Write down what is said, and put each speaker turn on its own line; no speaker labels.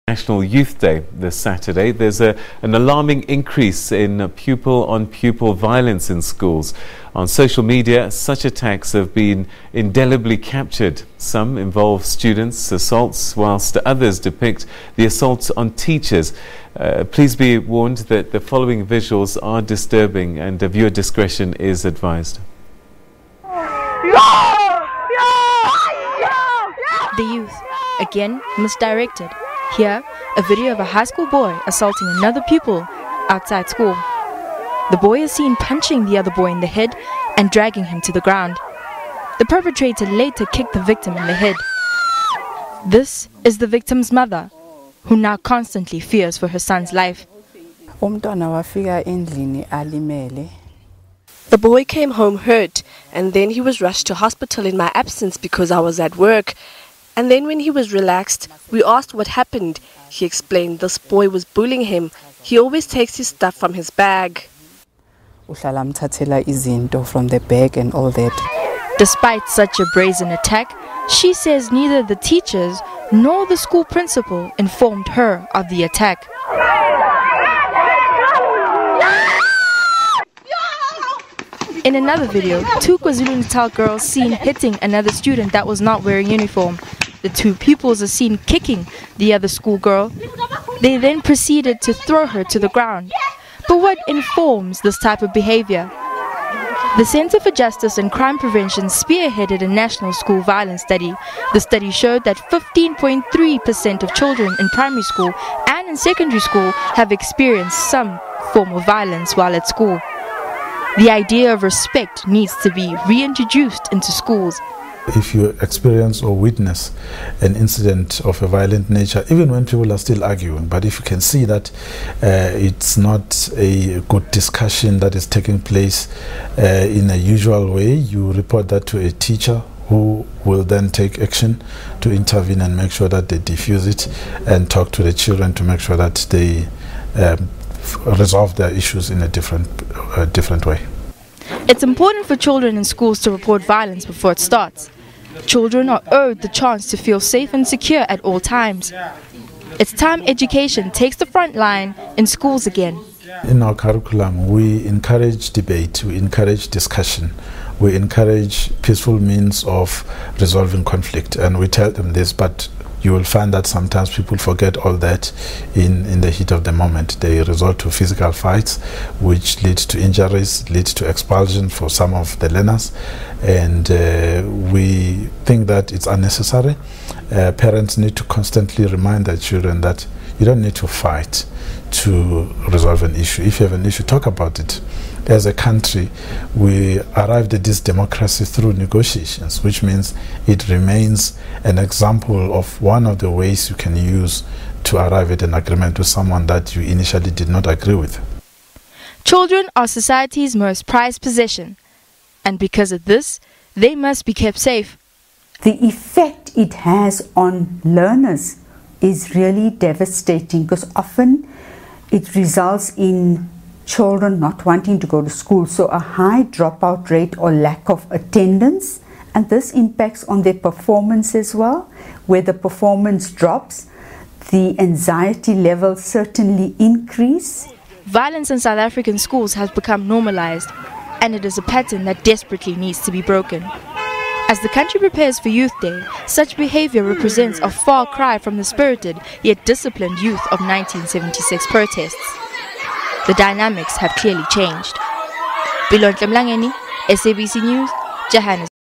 National Youth Day this Saturday. There's an alarming increase in pupil-on-pupil violence in schools. On social media, such attacks have been indelibly captured. Some involve students' assaults, whilst others depict the assaults on teachers. Please be warned that the following visuals are disturbing and viewer discretion is advised.
The youth, again misdirected. Here, a video of a high school boy assaulting another pupil outside school. The boy is seen punching the other boy in the head and dragging him to the ground. The perpetrator later kicked the victim in the head. This is the victim's mother, who now constantly fears for her son's life.
The boy came home hurt, and then he was rushed to hospital in my absence because I was at work. And then when he was relaxed, we asked what happened. He explained this boy was bullying him. He always takes his stuff from his bag.
From the bag and all that.
Despite such a brazen attack, she says neither the teachers nor the school principal informed her of the attack. In another video, two KwaZulu-Natal girls seen hitting another student that was not wearing uniform. The two pupils are seen kicking the other schoolgirl. They then proceeded to throw her to the ground. But what informs this type of behavior? The Center for Justice and Crime Prevention spearheaded a national school violence study. The study showed that 15.3% of children in primary school and in secondary school have experienced some form of violence while at school. The idea of respect needs to be reintroduced into schools.
If you experience or witness an incident of a violent nature, even when people are still arguing, but if you can see that it's not a good discussion that is taking place in a usual way, you report that to a teacher who will then take action to intervene and make sure that they diffuse it and talk to the children to make sure that they resolve their issues in a different way.
It's important for children in schools to report violence before it starts. Children are owed the chance to feel safe and secure at all times. It's time education takes the front line in schools again.
In our curriculum, we encourage debate, we encourage discussion, we encourage peaceful means of resolving conflict, and we tell them this, but you will find that sometimes people forget all that in the heat of the moment. They resort to physical fights, which lead to injuries, lead to expulsion for some of the learners, and we think that it's unnecessary. Parents need to constantly remind their children that you don't need to fight to resolve an issue. If you have an issue, talk about it. As a country, we arrived at this democracy through negotiations, which means it remains an example of one of the ways you can use to arrive at an agreement with someone that you initially did not agree with.
Children are society's most prized possession, and because of this, they must be kept safe.
The effect it has on learners is really devastating, because often it results in children not wanting to go to school, so a high dropout rate or lack of attendance, and this impacts on their performance as well. Where the performance drops, the anxiety levels certainly increase.
Violence in South African schools has become normalized, and it is a pattern that desperately needs to be broken. As the country prepares for Youth Day, such behavior represents a far cry from the spirited yet disciplined youth of 1976 protests. The dynamics have clearly changed. Pupil-on-pupil, SABC News, Johannesburg.